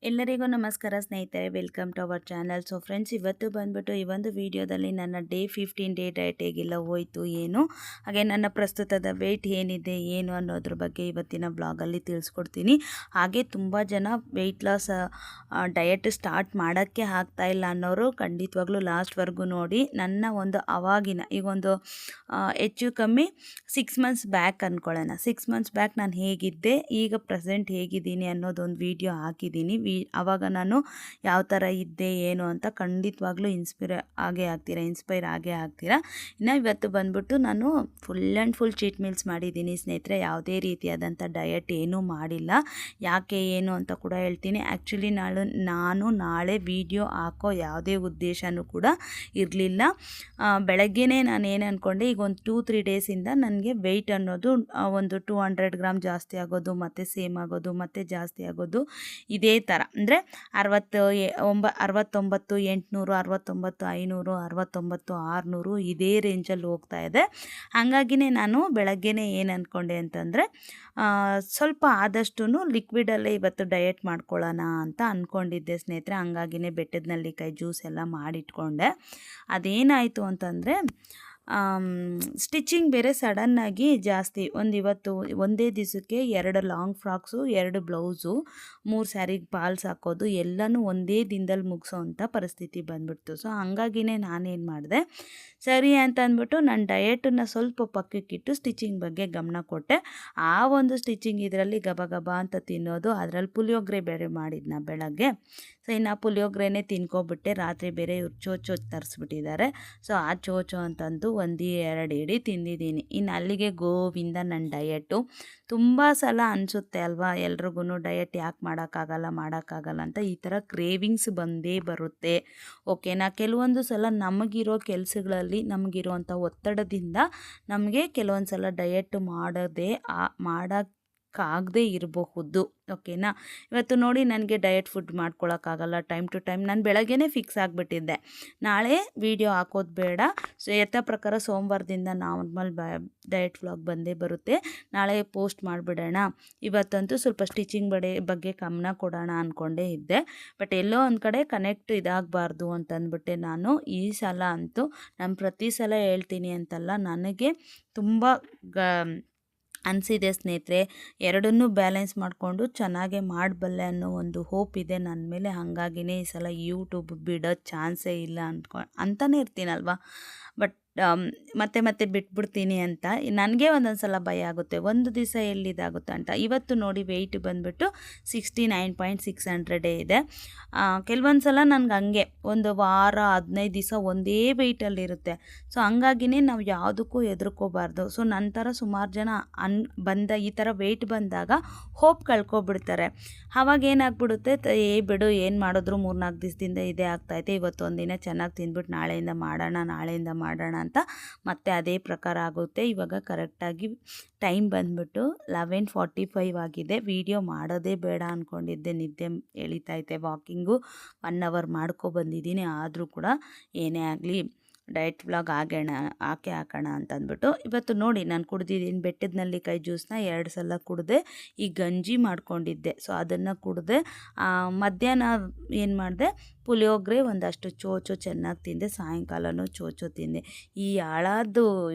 ಎಲ್ಲರಿಗೂ ನಮಸ್ಕಾರ ಸ್ನೇಹಿತರೆ, welcome to our channel. So friends, ಇವತ್ತು ಬಂದ್ಬಿಟ್ಟು ಈ ಒಂದು ವಿಡಿಯೋದಲ್ಲಿ ನನ್ನ ಡೇ 15 ಡೇ ಡಯಟ್ ಹೇಗೆಲ್ಲ ಹೋಯಿತು ಏನು, ಹಾಗೆ ನನ್ನ ಪ್ರಸ್ತುತದ ವೆಯ್ಟ್ ಏನಿದೆ ಏನು ಅನ್ನೋದ್ರ ಬಗ್ಗೆ ಇವತ್ತಿನ ಬ್ಲಾಗಲ್ಲಿ ತಿಳಿಸ್ಕೊಡ್ತೀನಿ. ಹಾಗೆ ತುಂಬ ಜನ ವೆಯ್ಟ್ ಲಾಸ್ ಡಯಟ್ ಸ್ಟಾರ್ಟ್ ಮಾಡೋಕ್ಕೆ ಆಗ್ತಾಯಿಲ್ಲ ಅನ್ನೋರು ಖಂಡಿತವಾಗ್ಲೂ ಲಾಸ್ಟ್ವರೆಗೂ ನೋಡಿ. ನನ್ನ ಒಂದು ಅವಾಗಿನ ಈಗ ಒಂದು ಹೆಚ್ಚು ಕಮ್ಮಿ 6 ಮಂತ್ಸ್ ಬ್ಯಾಕ್ ಅಂದ್ಕೊಳ್ಳೋಣ. 6 ಮಂತ್ಸ್ ಬ್ಯಾಕ್ ನಾನು ಹೇಗಿದ್ದೆ, ಈಗ ಪ್ರೆಸೆಂಟ್ ಹೇಗಿದ್ದೀನಿ ಅನ್ನೋದೊಂದು ವಿಡಿಯೋ ಹಾಕಿದ್ದೀನಿ. ಆವಾಗ ನಾನು ಯಾವ ಥರ ಇದ್ದೆ ಏನು ಅಂತ ಖಂಡಿತವಾಗ್ಲೂ ಇನ್ಸ್ಪೈರ್ ಆಗೇ ಆಗ್ತೀರಾ. ಇನ್ನು ಇವತ್ತು ಬಂದ್ಬಿಟ್ಟು ನಾನು full and full cheat meals ಮಾಡಿದ್ದೀನಿ ಸ್ನೇಹಿತರೆ. ಯಾವುದೇ ರೀತಿಯಾದಂಥ ಡಯಟ್ ಏನೂ ಮಾಡಿಲ್ಲ. ಯಾಕೆ ಏನು ಅಂತ ಕೂಡ ಹೇಳ್ತೀನಿ. ಆ್ಯಕ್ಚುಲಿ ನಾನು ನಾಳೆ ವಿಡಿಯೋ ಹಾಕೋ ಯಾವುದೇ ಉದ್ದೇಶನೂ ಕೂಡ ಇರಲಿಲ್ಲ. ಬೆಳಗ್ಗೆನೇ ನಾನು ಏನು ಅಂದ್ಕೊಂಡೆ, ಈಗ ಒಂದು 2-3 ಡೇಸಿಂದ ನನಗೆ ವೆಯ್ಟ್ ಅನ್ನೋದು ಒಂದು 200 ಗ್ರಾಮ್ ಜಾಸ್ತಿ ಆಗೋದು, ಮತ್ತು ಸೇಮ್ ಆಗೋದು, ಮತ್ತು ಜಾಸ್ತಿ ಆಗೋದು, ಇದೇ ಥರ. ಅಂದರೆ 69 800, 69 500, 69 600 ಇದೇ ರೇಂಜಲ್ಲಿ ಹೋಗ್ತಾ ಇದೆ. ಹಾಗಾಗಿನೇ ನಾನು ಬೆಳಗ್ಗೆನೇ ಏನು ಅಂದ್ಕೊಂಡೆ ಅಂತಂದರೆ, ಸ್ವಲ್ಪ ಆದಷ್ಟು ಲಿಕ್ವಿಡಲ್ಲೇ ಇವತ್ತು ಡಯಟ್ ಮಾಡ್ಕೊಳ್ಳೋಣ ಅಂತ ಅಂದ್ಕೊಂಡಿದ್ದೆ ಸ್ನೇಹಿತರೆ. ಹಂಗಾಗಿನೇ ಬೆಟ್ಟದ ನೆಲ್ಲಿಕಾಯಿ ಜ್ಯೂಸ್ ಎಲ್ಲ ಮಾಡಿಟ್ಕೊಂಡೆ. ಅದೇನಾಯಿತು ಅಂತಂದರೆ, ಸ್ಟಿಚಿಂಗ್ ಬೇರೆ ಸಡನ್ನಾಗಿ ಜಾಸ್ತಿ, ಇವತ್ತು ಒಂದೇ ದಿವಸಕ್ಕೆ 2 ಲಾಂಗ್ ಫ್ರಾಕ್ಸು, 2 ಬ್ಲೌಸು, 3 ಸ್ಯಾರಿಗೆ ಫಾಲ್ಸ್ ಹಾಕೋದು ಎಲ್ಲನೂ ಒಂದೇ ದಿನದಲ್ಲಿ ಮುಗಿಸೋವಂಥ ಪರಿಸ್ಥಿತಿ ಬಂದ್ಬಿಡ್ತು. ಸೊ ಹಂಗಾಗಿನೇ ನಾನೇನು ಮಾಡಿದೆ, ಸರಿ ಅಂತ ಅಂದ್ಬಿಟ್ಟು ನಾನು ಡಯಟನ್ನು ಸ್ವಲ್ಪ ಪಕ್ಕಕ್ಕಿಟ್ಟು ಸ್ಟಿಚಿಂಗ್ ಬಗ್ಗೆ ಗಮನ ಕೊಟ್ಟೆ. ಆ ಒಂದು ಸ್ಟಿಚಿಂಗ್ ಇದರಲ್ಲಿ ಗಬ ಗಬ ಅಂತ ತಿನ್ನೋದು, ಅದರಲ್ಲಿ ಪುಳಿಯೋಗರೆ ಬೇರೆ ಮಾಡಿದ್ನ ಬೆಳಗ್ಗೆ. ಸೊ ಇನ್ನು ಪುಳಿಯೋಗರೆನೇ ತಿನ್ಕೊಬಿಟ್ಟೆ. ರಾತ್ರಿ ಬೇರೆ ಇವ್ರು ಚೋಚೋ ತರಿಸ್ಬಿಟ್ಟಿದ್ದಾರೆ. ಸೊ ಆ ಚೋಚೋ ಅಂತಂದು 1-2 ಇಡೀ ತಿಂದಿದ್ದೀನಿ. ಇನ್ನು ಅಲ್ಲಿಗೆ ಗೋವಿಂದ ನನ್ನ ಡಯಟು. ತುಂಬ ಸಲ ಅನಿಸುತ್ತೆ ಅಲ್ವಾ ಎಲ್ರಿಗೂ, ಡಯಟ್ ಯಾಕೆ ಮಾಡೋಕ್ಕಾಗಲ್ಲ ಅಂತ. ಈ ಥರ ಕ್ರೇವಿಂಗ್ಸ್ ಬಂದೇ ಬರುತ್ತೆ, ಓಕೆನಾ. ಕೆಲವೊಂದು ಸಲ ನಮಗಿರೋ ಕೆಲಸಗಳಲ್ಲಿ ನಮಗಿರೋವಂಥ ಒತ್ತಡದಿಂದ ನಮಗೆ ಕೆಲವೊಂದು ಸಲ ಡಯಟ್ ಮಾಡೋಕ್ಕಾಗದೇ ಇರಬಹುದು, ಓಕೆನಾ. ಇವತ್ತು ನೋಡಿ, ನನಗೆ ಡಯಟ್ ಫುಡ್ ಮಾಡ್ಕೊಳಕ್ಕಾಗಲ್ಲ. ಟೈಮ್ ಟು ಟೈಮ್ ನಾನು ಬೆಳಗ್ಗೆನೇ ಫಿಕ್ಸ್ ಆಗಿಬಿಟ್ಟಿದ್ದೆ, ನಾಳೆ ವಿಡಿಯೋ ಹಾಕೋದು ಬೇಡ. ಸೊ ಪ್ರಕಾರ ಸೋಮವಾರದಿಂದ ನಾರ್ಮಲ್ ಡಯಟ್ ವ್ಲಾಗ್ ಬಂದೇ ಬರುತ್ತೆ. ನಾಳೆ ಪೋಸ್ಟ್ ಮಾಡಿಬಿಡೋಣ. ಇವತ್ತಂತೂ ಸ್ವಲ್ಪ ಸ್ಟಿಚಿಂಗ್ ಬಗ್ಗೆ ಗಮನ ಕೊಡೋಣ ಅಂದ್ಕೊಂಡೇ ಇದ್ದೆ. ಬಟ್ ಎಲ್ಲೋ ಒಂದು ಕಡೆ ಕನೆಕ್ಟ್ ಇದಾಗಬಾರ್ದು ಅಂತಂದ್ಬಿಟ್ಟೆ ನಾನು ಈ ಸಲ ಅಂತೂ, ನಾನು ಪ್ರತಿ ಸಲ ಹೇಳ್ತೀನಿ ಅಂತಲ್ಲ, ನನಗೆ ತುಂಬ ಅನಿಸಿದೆ ಸ್ನೇಹಿತರೆ. ಎರಡನ್ನೂ ಬ್ಯಾಲೆನ್ಸ್ ಮಾಡಿಕೊಂಡು ಚೆನ್ನಾಗೇ ಮಾಡಬಲ್ಲೆ ಅನ್ನೋ ಒಂದು ಹೋಪ್ ಇದೆ ನನ್ನ ಮೇಲೆ. ಹಾಗಾಗಿನೇ ಈ ಸಲ ಯೂಟ್ಯೂಬ್ ಬಿಡೋ ಚಾನ್ಸೇ ಇಲ್ಲ ಅಂತಲೇ ಇರ್ತೀನಲ್ವ. ಬಟ್ ಮತ್ತೆ ಬಿಟ್ಬಿಡ್ತೀನಿ ಅಂತ ನನಗೆ ಒಂದೊಂದು ಸಲ ಭಯ ಆಗುತ್ತೆ, ಒಂದು ದಿವಸ ಎಲ್ಲಿದಾಗುತ್ತೆ ಅಂತ. ಇವತ್ತು ನೋಡಿ ವೆಯ್ಟ್ ಬಂದುಬಿಟ್ಟು 69.600 ಇದೆ. ಕೆಲವೊಂದು ಸಲ ನನಗೆ ಹಂಗೆ ಒಂದು ವಾರ 15 ದಿವಸ ಒಂದೇ ವೆಯ್ಟಲ್ಲಿರುತ್ತೆ. ಸೊ ಹಂಗಾಗಿನೇ ನಾವು ಯಾವುದಕ್ಕೂ ಹೆದರ್ಕೋಬಾರ್ದು. ಸೊ ನಂತರ ಸುಮಾರು ಜನ ಈ ಥರ ವೆಯ್ಟ್ ಬಂದಾಗ ಹೋಪ್ ಕಳ್ಕೊಬಿಡ್ತಾರೆ. ಆವಾಗ ಏನಾಗ್ಬಿಡುತ್ತೆ, ಬಿಡು ಏನು ಮಾಡಿದ್ರು 3-4 ದಿವಸದಿಂದ ಇದೇ ಆಗ್ತಾಯಿದೆ, ಇವತ್ತು ಒಂದಿನ ಚೆನ್ನಾಗಿ ತಿಂದ್ಬಿಟ್ಟು ನಾಳೆಯಿಂದ ಮಾಡೋಣ ಅಂತ ಮತ್ತೆ ಅದೇ ಪ್ರಕಾರ ಆಗುತ್ತೆ. ಇವಾಗ ಕರೆಕ್ಟಾಗಿ ಟೈಮ್ ಬಂದ್ಬಿಟ್ಟು 11:45 ಆಗಿದೆ. ವಿಡಿಯೋ ಮಾಡೋದೇ ಬೇಡ ಅಂದ್ಕೊಂಡಿದ್ದೆ, ನಿದ್ದೆ ಎಳಿತೈತೆ. Walking 1 hour ಮಾಡ್ಕೊಬಂದಿದ್ದೀನಿ. ಆದರೂ ಕೂಡ ಏನೇ ಆಗಲಿ ಡಯಟ್ ವ್ಲಾಗ್ ಹಾಕೋಣ ಅಂತಂದ್ಬಿಟ್ಟು ಇವತ್ತು ನೋಡಿ ನಾನು ಕುಡ್ದಿದ್ದೀನಿ. ಬೆಟ್ಟದ ನೆಲ್ಲಿಕಾಯಿ ಜ್ಯೂಸನ್ನ 2 ಸಲ ಕುಡಿದೆ. ಈ ಗಂಜಿ ಮಾಡ್ಕೊಂಡಿದ್ದೆ, ಸೊ ಅದನ್ನು ಕುಡಿದೆ. ಮಧ್ಯಾಹ್ನ ಏನು ಮಾಡಿದೆ, ಪುಳಿಯೋಗರೆ ಒಂದಷ್ಟು ಚೋಚೋ ಚೆನ್ನಾಗಿ ತಿಂದೆ. ಸಾಯಂಕಾಲನೂ ಚೋಚೋ ತಿಂದೆ. ಈ ಹಾಳಾದ್ದು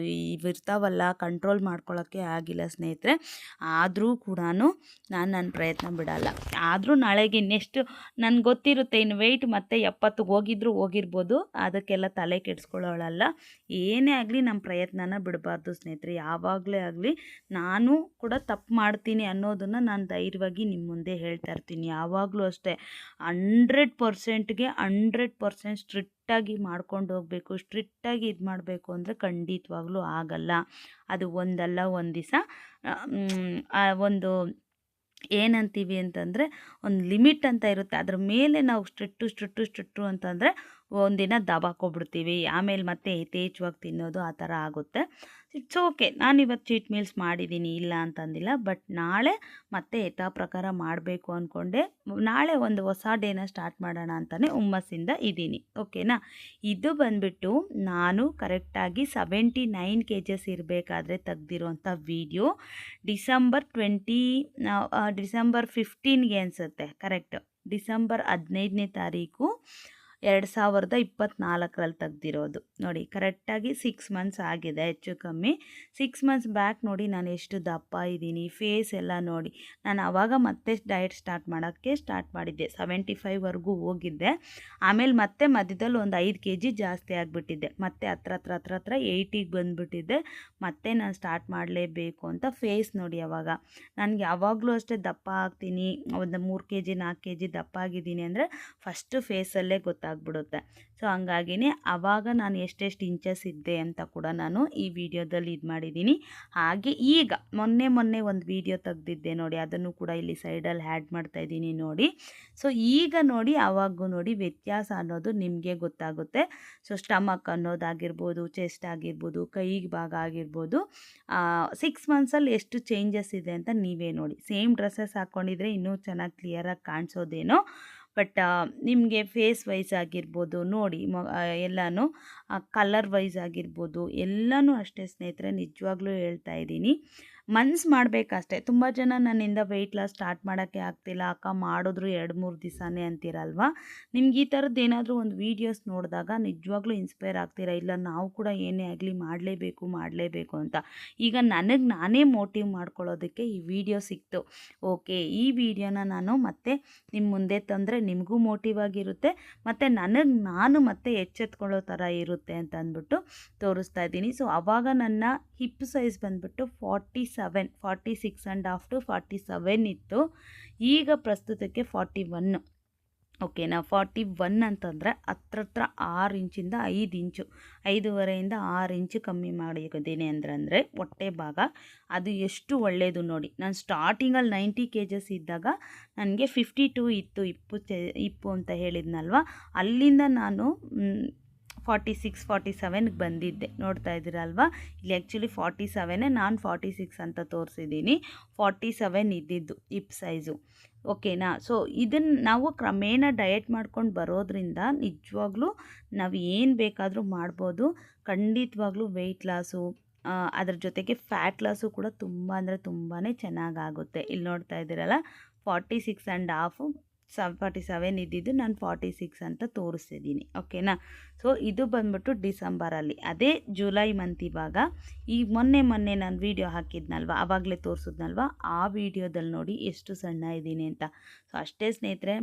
ಇವಿರ್ತಾವಲ್ಲ, ಕಂಟ್ರೋಲ್ ಮಾಡ್ಕೊಳ್ಳೋಕ್ಕೆ ಆಗಿಲ್ಲ ಸ್ನೇಹಿತರೆ. ಆದರೂ ಕೂಡ ನಾನು ನನ್ನ ಪ್ರಯತ್ನ ಬಿಡಲ್ಲ. ಆದರೂ ನಾಳೆಗೆ ಇನ್ನೆಷ್ಟು ನನಗೆ ಗೊತ್ತಿರುತ್ತೆ, ಇನ್ನು ವೆಯ್ಟ್ ಮತ್ತೆ 70 ಹೋಗಿರ್ಬೋದು. ಅದಕ್ಕೆಲ್ಲ ತಲೆ ಕೆಡಿಸ್ಕೊಳ್ಳೋಳಲ್ಲ. ಏನೇ ಆಗಲಿ ನಮ್ಮ ಪ್ರಯತ್ನನ ಬಿಡಬಾರ್ದು ಸ್ನೇಹಿತರೆ. ಯಾವಾಗಲೇ ಆಗಲಿ ನಾನು ಕೂಡ ತಪ್ಪು ಮಾಡ್ತೀನಿ ಅನ್ನೋದನ್ನು ನಾನು ಧೈರ್ಯವಾಗಿ ನಿಮ್ಮ ಮುಂದೆ ಹೇಳ್ತಾ ಇರ್ತೀನಿ. ಯಾವಾಗಲೂ ಅಷ್ಟೇ 100%ಗೆ 100% ಸ್ಟ್ರಿಕ್ಟಾಗಿ ಮಾಡ್ಕೊಂಡು ಹೋಗಬೇಕು. ಸ್ಟ್ರಿಕ್ಟಾಗಿ ಇದು ಮಾಡಬೇಕು ಅಂದರೆ ಖಂಡಿತವಾಗ್ಲೂ ಆಗಲ್ಲ. ಅದು ಒಂದಲ್ಲ ಒಂದು ದಿವಸ ಒಂದು ಏನಂತೀವಿ ಅಂತಂದರೆ ಒಂದು ಲಿಮಿಟ್ ಅಂತ ಇರುತ್ತೆ. ಅದ್ರ ಮೇಲೆ ನಾವು ಸ್ಟ್ರಿಕ್ಟು ಅಂತಂದರೆ ಒಂದಿನ ದಬಾಕೊಬಿಡ್ತೀವಿ. ಆಮೇಲೆ ಮತ್ತೆ ಯಥೇಚ್ಛವಾಗಿ ತಿನ್ನೋದು ಆ ಥರ ಆಗುತ್ತೆ. It's okay. ನಾನಿವತ್ತು ಚೀಟ್ ಮೀಲ್ಸ್ ಮಾಡಿದ್ದೀನಿ, ಇಲ್ಲ ಅಂತಂದಿಲ್ಲ. ಬಟ್ ನಾಳೆ ಮತ್ತೆ ಯಥಾ ಪ್ರಕಾರ ಮಾಡಬೇಕು ಅಂದ್ಕೊಂಡೆ. ನಾಳೆ ಒಂದು ಹೊಸ ಡೇನ ಸ್ಟಾರ್ಟ್ ಮಾಡೋಣ ಅಂತಲೇ ಹುಮ್ಮಸ್ಸಿಂದ ಇದ್ದೀನಿ. ಓಕೆನಾ. ಇದು ಬಂದುಬಿಟ್ಟು ನಾನು ಕರೆಕ್ಟಾಗಿ 79 kgs ಇರಬೇಕಾದ್ರೆ ತೆಗ್ದಿರೋಂಥ ವೀಡಿಯೋ. ಡಿಸೆಂಬರ್ 15ಗೆ ಅನಿಸುತ್ತೆ, ಕರೆಕ್ಟ್. ಡಿಸೆಂಬರ್ 15ನೇ ತಾರೀಕು 2024ರಲ್ಲಿ ತೆಗ್ದಿರೋದು ನೋಡಿ. ಕರೆಕ್ಟಾಗಿ 6 ಮಂತ್ಸ್ ಆಗಿದೆ ಹೆಚ್ಚು ಕಮ್ಮಿ. 6 ಮಂತ್ಸ್ ಬ್ಯಾಕ್ ನೋಡಿ ನಾನು ಎಷ್ಟು ದಪ್ಪ ಇದ್ದೀನಿ, ಫೇಸ್ ಎಲ್ಲ ನೋಡಿ. ನಾನು ಆವಾಗ ಮತ್ತೆ ಡಯಟ್ ಸ್ಟಾರ್ಟ್ ಮಾಡಿದ್ದೆ. 75ವರೆಗೂ ಹೋಗಿದ್ದೆ. ಆಮೇಲೆ ಮತ್ತೆ ಮಧ್ಯದಲ್ಲಿ ಒಂದು 5 kg ಜಾಸ್ತಿ ಆಗಿಬಿಟ್ಟಿದ್ದೆ. ಮತ್ತೆ ಹತ್ರ 80ಗೆ ಬಂದುಬಿಟ್ಟಿದ್ದೆ. ಮತ್ತೆ ನಾನು ಸ್ಟಾರ್ಟ್ ಮಾಡಲೇಬೇಕು ಅಂತ ಫೇಸ್ ನೋಡಿ. ಆವಾಗ ನನಗೆ ಯಾವಾಗಲೂ ಅಷ್ಟೇ ದಪ್ಪ ಆಗ್ತೀನಿ, ಒಂದು 3 kg 4 kg ದಪ್ಪ ಆಗಿದ್ದೀನಿ ಅಂದರೆ ಫಸ್ಟು ಫೇಸಲ್ಲೇ ಗೊತ್ತಾಗ್ಬಿಡುತ್ತೆ. ಸೊ ಹಂಗಾಗಿನೇ ಆವಾಗ ನಾನು ಎಷ್ಟೆಷ್ಟು ಇಂಚಸ್ ಇದ್ದೆ ಅಂತ ಕೂಡ ನಾನು ಈ ವಿಡಿಯೋದಲ್ಲಿ ಇದು ಮಾಡಿದ್ದೀನಿ. ಹಾಗೆ ಈಗ ಮೊನ್ನೆ ಒಂದು ವಿಡಿಯೋ ತೆಗ್ದಿದ್ದೆ ನೋಡಿ, ಅದನ್ನು ಕೂಡ ಇಲ್ಲಿ ಸೈಡಲ್ಲಿ ಆ್ಯಡ್ ಮಾಡ್ತಾಯಿದ್ದೀನಿ ನೋಡಿ. ಸೊ ಈಗ ನೋಡಿ ಆವಾಗೂ ನೋಡಿ ವ್ಯತ್ಯಾಸ ಅನ್ನೋದು ನಿಮಗೆ ಗೊತ್ತಾಗುತ್ತೆ. ಸೊ ಸ್ಟಮಕ್ ಅನ್ನೋದಾಗಿರ್ಬೋದು, ಚೆಸ್ಟ್ ಆಗಿರ್ಬೋದು, ಕೈ ಭಾಗ ಆಗಿರ್ಬೋದು, 6 ಮಂತ್ಸಲ್ಲಿ ಎಷ್ಟು ಚೇಂಜಸ್ ಇದೆ ಅಂತ ನೀವೇ ನೋಡಿ. ಸೇಮ್ ಡ್ರೆಸ್ಸಸ್ ಹಾಕ್ಕೊಂಡಿದ್ರೆ ಇನ್ನೂ ಚೆನ್ನಾಗಿ ಕ್ಲಿಯರಾಗಿ ಕಾಣಿಸೋದೇನೋ. ಬಟ್ ನಿಮಗೆ ಫೇಸ್ ವೈಸ್ ಆಗಿರ್ಬೋದು ನೋಡಿ, ಎಲ್ಲನೂ ಕಲರ್ ವೈಸ್ ಆಗಿರ್ಬೋದು ಎಲ್ಲನೂ ಅಷ್ಟೇ ಸ್ನೇಹಿತರೆ. ನಿಜವಾಗ್ಲೂ ಹೇಳ್ತಾ ಇದ್ದೀನಿ, ಮನ್ಸು ಮಾಡಬೇಕಷ್ಟೆ. ತುಂಬ ಜನ ನನ್ನಿಂದ ವೆಯ್ಟ್ ಲಾಸ್ ಸ್ಟಾರ್ಟ್ ಮಾಡೋಕ್ಕೆ ಆಗ್ತಿಲ್ಲ ಅಕ್ಕ, ಮಾಡಿದ್ರು 2-3 ದಿವಸನೇ ಅಂತೀರಲ್ವ. ನಿಮ್ಗೆ ಈ ಥರದ್ದು ಏನಾದರೂ ಒಂದು ವೀಡಿಯೋಸ್ ನೋಡಿದಾಗ ನಿಜವಾಗ್ಲೂ ಇನ್ಸ್ಪೈರ್ ಆಗ್ತೀರಾ, ಇಲ್ಲ ನಾವು ಕೂಡ ಏನೇ ಆಗಲಿ ಮಾಡಲೇಬೇಕು ಅಂತ. ಈಗ ನನಗೆ ನಾನೇ ಮೋಟಿವ್ ಮಾಡ್ಕೊಳ್ಳೋದಕ್ಕೆ ಈ ವಿಡಿಯೋ ಸಿಕ್ತು. ಓಕೆ, ಈ ವಿಡಿಯೋನ ನಾನು ಮತ್ತೆ ನಿಮ್ಮ ಮುಂದೆ ತಂದರೆ ನಿಮಗೂ ಮೋಟಿವ್ ಆಗಿರುತ್ತೆ, ಮತ್ತು ನಾನು ಮತ್ತೆ ಎಚ್ಚೆತ್ಕೊಳ್ಳೋ ಥರ ಇರುತ್ತೆ ಅಂತ ಅಂದ್ಬಿಟ್ಟು ತೋರಿಸ್ತಾ ಇದ್ದೀನಿ. ಸೊ ಆವಾಗ ನನ್ನ ಹಿಪ್ ಸೈಜ್ ಬಂದುಬಿಟ್ಟು 46.5 to 47 ಇತ್ತು. ಈಗ ಪ್ರಸ್ತುತಕ್ಕೆ 41. ಓಕೆನಾ. 41 ಅಂತಂದರೆ ಹತ್ರ 6 ಇಂಚಿಂದ 5 ಇಂಚು, 5.5ಇಂದ 6 ಇಂಚು ಕಮ್ಮಿ ಮಾಡಿದ್ದೀನಿ ಅಂದರೆ ಹೊಟ್ಟೆ ಭಾಗ. ಅದು ಎಷ್ಟು ಒಳ್ಳೆಯದು ನೋಡಿ. ನಾನು ಸ್ಟಾರ್ಟಿಂಗಲ್ಲಿ 90 kgs ಇದ್ದಾಗ ನನಗೆ 52 ಇತ್ತು ಇಪ್ಪು ಅಂತ ಹೇಳಿದ್ನಲ್ವ. ಅಲ್ಲಿಂದ ನಾನು 46-47ಗೆ ಬಂದಿದ್ದೆ. ನೋಡ್ತಾ ಇದ್ದೀರಲ್ವಾ, ಇಲ್ಲಿ ಆ್ಯಕ್ಚುಲಿ 47, ನಾನು 46 ಅಂತ ತೋರಿಸಿದ್ದೀನಿ. 47 ಇದ್ದಿದ್ದು ಹಿಪ್ ಸೈಜು. ಓಕೆನಾ. ಸೊ ಇದನ್ನು ನಾವು ಕ್ರಮೇಣ ಡಯಟ್ ಮಾಡ್ಕೊಂಡು ಬರೋದ್ರಿಂದ ನಿಜವಾಗ್ಲೂ ನಾವು ಏನು ಬೇಕಾದರೂ ಮಾಡ್ಬೋದು. ಖಂಡಿತವಾಗ್ಲೂ ವೆಯ್ಟ್ ಲಾಸು, ಅದ್ರ ಜೊತೆಗೆ ಫ್ಯಾಟ್ ಲಾಸು ಕೂಡ ತುಂಬ ಅಂದರೆ ತುಂಬಾ ಚೆನ್ನಾಗಾಗುತ್ತೆ. ಇಲ್ಲಿ ನೋಡ್ತಾ ಇದ್ದೀರಲ್ಲ, 46.5 47 ಇದ್ದಿದ್ದು ನಾನು 46 ಅಂತ ತೋರಿಸ್ತಿದ್ದೀನಿ. ಓಕೆನಾ. ಸೊ ಇದು ಬಂದ್ಬಿಟ್ಟು ಡಿಸೆಂಬರಲ್ಲಿ. ಅದೇ ಜುಲೈ ಮಂತ್ ಇವಾಗ ಈ ಮೊನ್ನೆ ನಾನು ವೀಡಿಯೋ ಹಾಕಿದ್ನಲ್ವ, ಆವಾಗಲೇ ತೋರಿಸಿದ್ನಲ್ವ, ಆ ವಿಡಿಯೋದಲ್ಲಿ ನೋಡಿ ಎಷ್ಟು ಸಣ್ಣ ಇದ್ದೀನಿ ಅಂತ. ಸೊ ಅಷ್ಟೇ ಸ್ನೇಹಿತರೆ,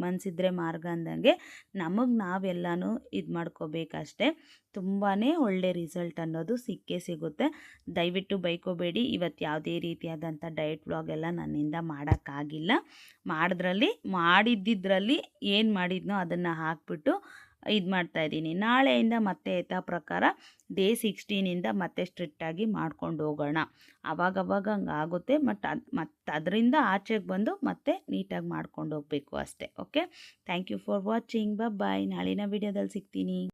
ಮನಸ್ಸಿದ್ರೆ ಮಾರ್ಗ ಅಂದಂಗೆ ನಾವೆಲ್ಲನೂ ಇದು ಮಾಡ್ಕೋಬೇಕಷ್ಟೇ. ತುಂಬಾ ಒಳ್ಳೆ ರಿಸಲ್ಟ್ ಅನ್ನೋದು ಸಿಕ್ಕೇ ಸಿಗುತ್ತೆ. ದಯವಿಟ್ಟು ಬೈಕೋಬೇಡಿ. ಇವತ್ತು ಯಾವುದೇ ರೀತಿಯಾದಂಥ ಡಯಟ್ ವ್ಲಾಗ್ ಎಲ್ಲ ನನ್ನಿಂದ ಮಾಡೋಕ್ಕಾಗಿಲ್ಲ. ಮಾಡಿದ್ದಿದ್ರಲ್ಲಿ ಏನು ಮಾಡಿದ್ನೋ ಅದನ್ನು ಹಾಕ್ಬಿಟ್ಟು ಇದು ಮಾಡ್ತಾಯಿದ್ದೀನಿ. ನಾಳೆಯಿಂದ ಮತ್ತೆ ಯಥಾ ಪ್ರಕಾರ ಡೇ 16ಇಂದ ಮತ್ತೆ ಸ್ಟ್ರಿಕ್ಟಾಗಿ ಮಾಡ್ಕೊಂಡು ಹೋಗೋಣ. ಆವಾಗವಾಗ ಹಂಗಾಗುತ್ತೆ. ಮತ್ತು ಅದರಿಂದ ಆಚೆಗೆ ಬಂದು ಮತ್ತೆ ನೀಟಾಗಿ ಮಾಡ್ಕೊಂಡು ಹೋಗಬೇಕು ಅಷ್ಟೇ. Okay, thank you for watching. Bye. ನಾಳಿನ ವಿಡಿಯೋದಲ್ಲಿ ಸಿಗ್ತೀನಿ.